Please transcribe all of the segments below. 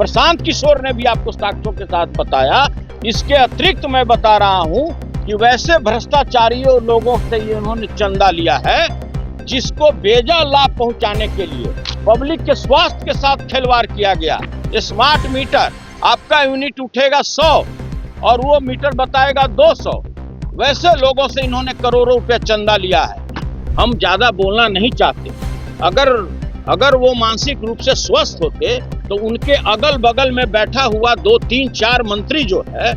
प्रशांत किशोर ने भी आपको साक्ष्यों के साथ बताया। इसके अतिरिक्त मैं बता रहा हूं कि वैसे भ्रष्टाचारियों लोगों से ये उन्होंने चंदा लिया है जिसको बेजा लाभ पहुंचाने के लिए पब्लिक के स्वास्थ्य के साथ खिलवाड़ किया गया। स्मार्ट मीटर, आपका यूनिट उठेगा 100 और वो मीटर बताएगा 200। वैसे लोगों से इन्होंने करोड़ों रुपए चंदा लिया है। हम ज्यादा बोलना नहीं चाहते। अगर वो मानसिक रूप से स्वस्थ होते तो उनके अगल बगल में बैठा हुआ 2, 3, 4 मंत्री जो है,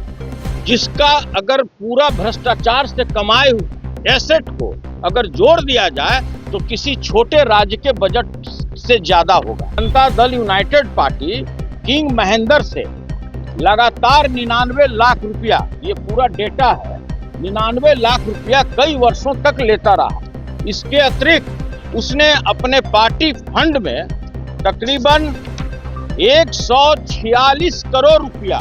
जिसका अगर पूरा भ्रष्टाचार से कमाए हुए एसेट को अगर जोड़ दिया जाए तो किसी छोटे राज्य के बजट से ज्यादा होगा। Janata Dal United party king Mahendra से लगातार 99 लाख रुपया, ये पूरा डेटा है, 99 लाख रुपया कई वर्षों तक लेता रहा। इसके अतिरिक्त उसने अपने पार्टी फंड में तकरीबन 146 करोड़ रुपया,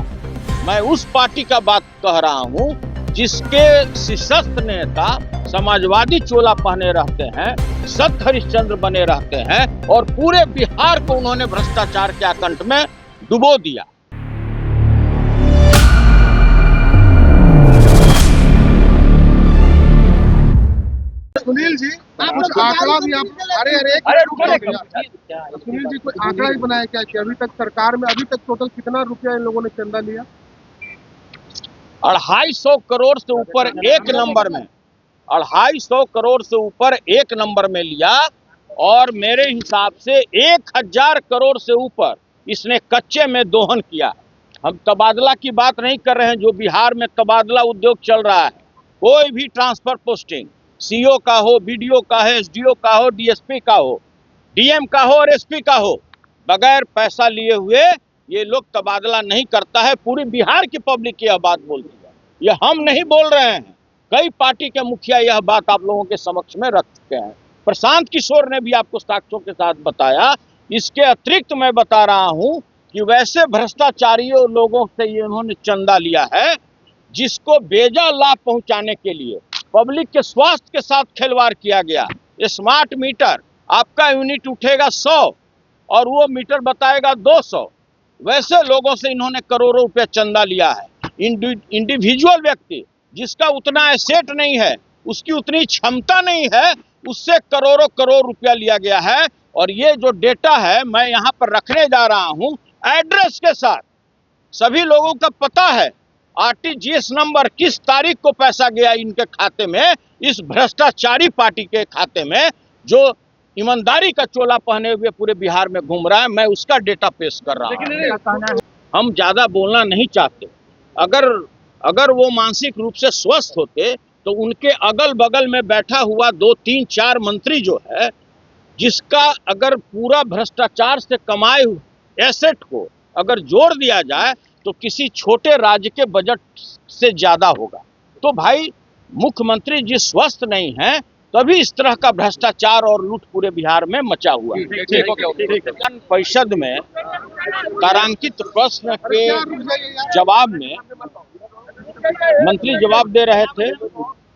मैं उस पार्टी का बात कह रहा हूं जिसके शीर्षस्थ नेता समाजवादी चोला पहने रहते हैं, सत हरिश्चंद्र बने रहते हैं और पूरे बिहार को उन्होंने भ्रष्टाचार के आकंठ में डुबो दिया। सुनील जी, कुछ आंकड़ा भी आप सुनील जी, कोई आंकड़ा भी बनाया क्या कि अभी तक सरकार में अभी तक टोटल कितना रुपया इन लोगों ने चंदा लिया? 250 करोड़ से ऊपर एक नंबर में, 250 करोड़ से ऊपर एक नंबर में लिया और मेरे हिसाब से 1000 करोड़ से ऊपर इसने कच्चे में दोहन किया। हम तबादला की बात नहीं कर रहे हैं, जो बिहार में तबादला उद्योग चल रहा है, कोई भी ट्रांसफर पोस्टिंग सीओ का हो, बीडीओ का है, एसडीओ का हो, डीएसपी का हो, डीएम का हो और एसपी का हो, बगैर पैसा लिए हुए ये लोग तबादला नहीं करता है। पूरी बिहार की पब्लिक यह बात बोलती है, ये हम नहीं बोल रहे हैं, कई पार्टी के मुखिया यह बात आप लोगों के समक्ष में रख चुके हैं। प्रशांत किशोर ने भी आपको साक्ष्यों के साथ बताया। इसके अतिरिक्त मैं बता रहा हूं कि वैसे भ्रष्टाचारियों लोगों से ये उन्होंने चंदा लिया है जिसको बेजा लाभ पहुंचाने के लिए पब्लिक के स्वास्थ्य के साथ खिलवाड़ किया गया। स्मार्ट मीटर, आपका यूनिट उठेगा 100 और वो मीटर बताएगा 200। वैसे लोगों से इन्होंने करोड़ों रुपया चंदा लिया है। इंडिविजुअल व्यक्ति जिसका उतना एसेट नहीं है, उसकी उतनी क्षमता नहीं है, उससे करोड़ों करोड़ रुपया लिया गया है। और ये जो डेटा है मैं यहाँ पर रखने जा रहा हूँ एड्रेस के साथ, सभी लोगों का पता है आरटीजीएस नंबर, किस तारीख को पैसा गया इनके खाते में, इस भ्रष्टाचारी पार्टी के खाते में जो ईमानदारी का चोला पहने हुए पूरे बिहार में घूम रहा है। मैं उसका डेटा पेश कर रहा हूं। हम ज्यादा बोलना नहीं चाहते। अगर वो मानसिक रूप से स्वस्थ होते तो उनके अगल बगल में बैठा हुआ 2, 3, 4 मंत्री जो है, जिसका अगर पूरा भ्रष्टाचार से कमाए हुए एसेट को अगर जोड़ दिया जाए तो किसी छोटे राज्य के बजट से ज्यादा होगा। तो भाई मुख्यमंत्री जी स्वस्थ नहीं है तभी इस तरह का भ्रष्टाचार और लूट पूरे बिहार में मचा हुआ है। विधान परिषद में तारांकित प्रश्न के जवाब में मंत्री जवाब दे रहे थे।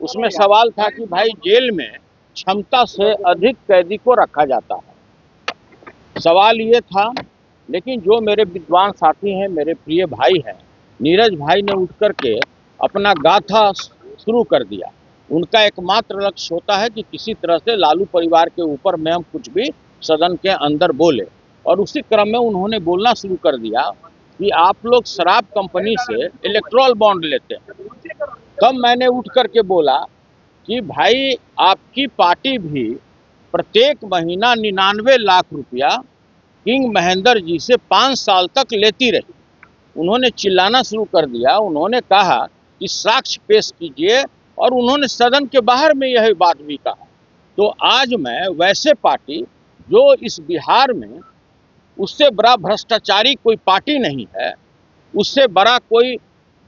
उसमें सवाल था कि भाई जेल में क्षमता से अधिक कैदी को रखा जाता है, सवाल ये था। लेकिन जो मेरे विद्वान साथी हैं, मेरे प्रिय भाई हैं, नीरज भाई ने उठ करके अपना गाथा शुरू कर दिया। उनका एकमात्र लक्ष्य होता है कि किसी तरह से लालू परिवार के ऊपर में हम कुछ भी सदन के अंदर बोले। और उसी क्रम में उन्होंने बोलना शुरू कर दिया कि आप लोग शराब कंपनी से इलेक्ट्रल बॉन्ड लेते हैं। तब मैंने उठ करके बोला कि भाई आपकी पार्टी भी प्रत्येक महीना 99 लाख रुपया किंग महेंद्र जी से 5 साल तक लेती रही। उन्होंने चिल्लाना शुरू कर दिया। उन्होंने कहा कि साक्ष्य पेश कीजिए और उन्होंने सदन के बाहर में यह बात भी कहा। तो आज मैं वैसे पार्टी जो इस बिहार में उससे बड़ा भ्रष्टाचारी कोई पार्टी नहीं है, उससे बड़ा कोई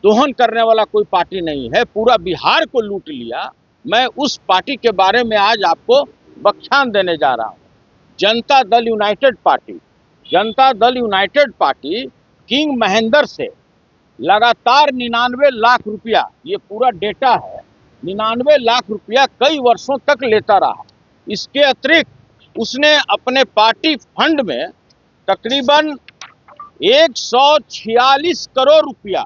दोहन करने वाला कोई पार्टी नहीं है, पूरा बिहार को लूट लिया, मैं उस पार्टी के बारे में आज आपको व्याख्यान देने जा रहा हूँ। Janata Dal United party king Mahendra से लगातार 99 लाख रुपया, ये पूरा डेटा है, 99 लाख रुपया कई वर्षों तक लेता रहा। इसके अतिरिक्त उसने अपने पार्टी फंड में तकरीबन 146 करोड़ रुपया।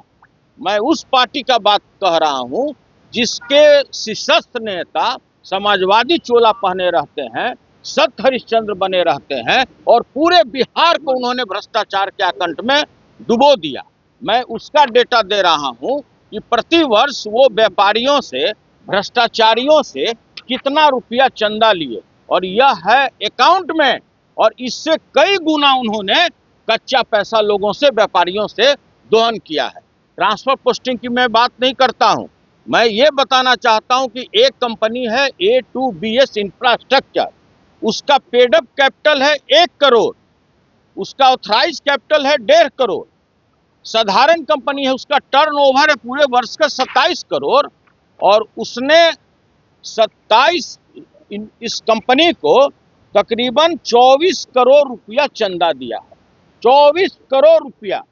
मैं उस पार्टी का बात कह रहा हूं जिसके शीर्षस्थ नेता समाजवादी चोला पहने रहते हैं, सत हरिश्चंद्र बने रहते हैं और पूरे बिहार को उन्होंने भ्रष्टाचार के आकंठ में डुबो दिया। मैं उसका डेटा दे रहा हूं कि प्रतिवर्ष वो व्यापारियों से, भ्रष्टाचारियों से कितना रुपया चंदा लिए और यह है अकाउंट में, और इससे कई गुना उन्होंने कच्चा पैसा लोगों से, व्यापारियों से दोहन किया है। ट्रांसफर पोस्टिंग की मैं बात नहीं करता हूं, मैं ये बताना चाहता हूं कि एक कंपनी है A2BS इंफ्रास्ट्रक्चर, उसका पेडअप कैपिटल है 1 करोड़, उसका ऑथराइज कैपिटल है 1.5 करोड़। साधारण कंपनी है, उसका टर्नओवर है पूरे वर्ष का 27 करोड़ और उसने 27 इस कंपनी को तकरीबन 24 करोड़ रुपया चंदा दिया है। 24 करोड़ रुपया।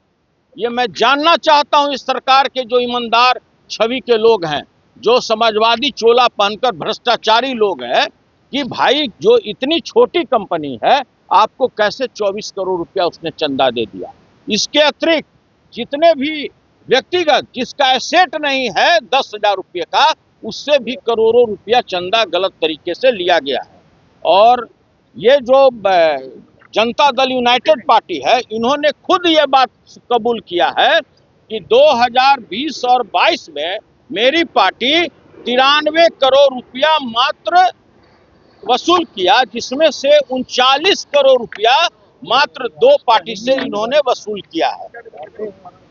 ये मैं जानना चाहता हूं इस सरकार के जो ईमानदार छवि के लोग हैं, जो समाजवादी चोला पहनकर भ्रष्टाचारी लोग हैं, कि भाई जो इतनी छोटी कंपनी है आपको कैसे 24 करोड़ रुपया उसने चंदा दे दिया। इसके अतिरिक्त जितने भी व्यक्तिगत जिसका एसेट नहीं है 10,000 रुपये का, उससे भी करोड़ों रुपया चंदा गलत तरीके से लिया गया है। और ये जो जनता दल यूनाइटेड पार्टी है, इन्होंने खुद ये बात कबूल किया है कि 2020 और 22 में मेरी पार्टी 93 करोड़ रुपया मात्र वसूल किया, जिसमें से 39 करोड़ रुपया मात्र 2 पार्टी से इन्होंने वसूल किया है।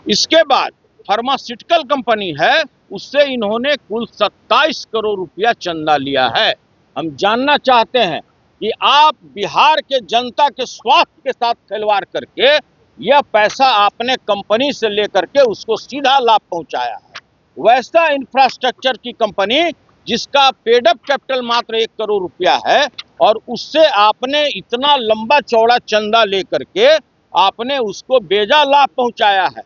इसके बाद फार्मास्यूटिकल कंपनी है, उससे इन्होंने कुल 27 करोड़ रुपया चंदा लिया है। हम जानना चाहते हैं कि आप बिहार के जनता के स्वास्थ्य के साथ खिलवाड़ करके यह पैसा आपने कंपनी से लेकर के उसको सीधा लाभ पहुंचाया है। वैसा इंफ्रास्ट्रक्चर की कंपनी जिसका पेडअप कैपिटल मात्र 1 करोड़ रुपया है और उससे आपने इतना लंबा चौड़ा चंदा लेकर के आपने उसको बेजा लाभ पहुंचाया है।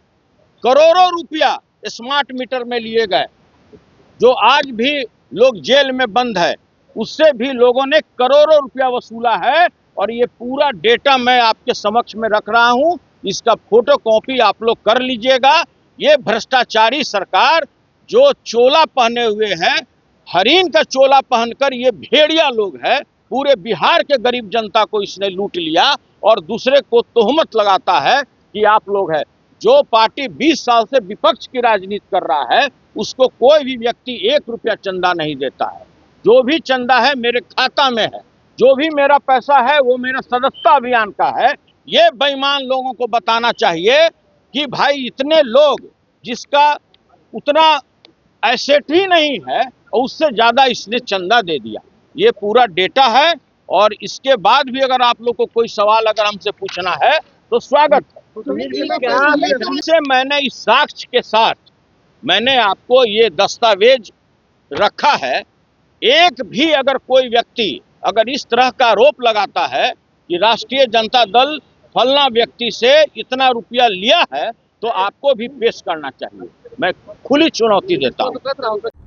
करोड़ों रुपया स्मार्ट मीटर में लिए गए, जो आज भी लोग जेल में बंद है, उससे भी लोगों ने करोड़ों रुपया वसूला है। और ये पूरा डेटा मैं आपके समक्ष में रख रहा हूं, इसका फोटो कॉपी आप लोग कर लीजिएगा। ये भ्रष्टाचारी सरकार जो चोला पहने हुए है, हरिन का चोला पहनकर ये भेड़िया लोग है, पूरे बिहार के गरीब जनता को इसने लूट लिया और दूसरे को तोहमत लगाता है कि आप लोग है। जो पार्टी 20 साल से विपक्ष की राजनीति कर रहा है, उसको कोई भी व्यक्ति 1 रुपया चंदा नहीं देता है। जो भी चंदा है मेरे खाता में है, जो भी मेरा पैसा है वो मेरा सदस्यता अभियान का है। ये बेईमान लोगों को बताना चाहिए कि भाई इतने लोग जिसका उतना एसेट ही नहीं है और उससे ज्यादा इसने चंदा दे दिया। ये पूरा डेटा है और इसके बाद भी अगर आप लोग को कोई सवाल अगर हमसे पूछना है तो स्वागत है। से मैंने इस साक्ष्य के साथ मैंने आपको ये दस्तावेज रखा है। एक भी अगर कोई व्यक्ति अगर इस तरह का आरोप लगाता है कि राष्ट्रीय जनता दल फलना व्यक्ति से इतना रुपया लिया है, तो आपको भी पेश करना चाहिए। मैं खुली चुनौती देता हूं।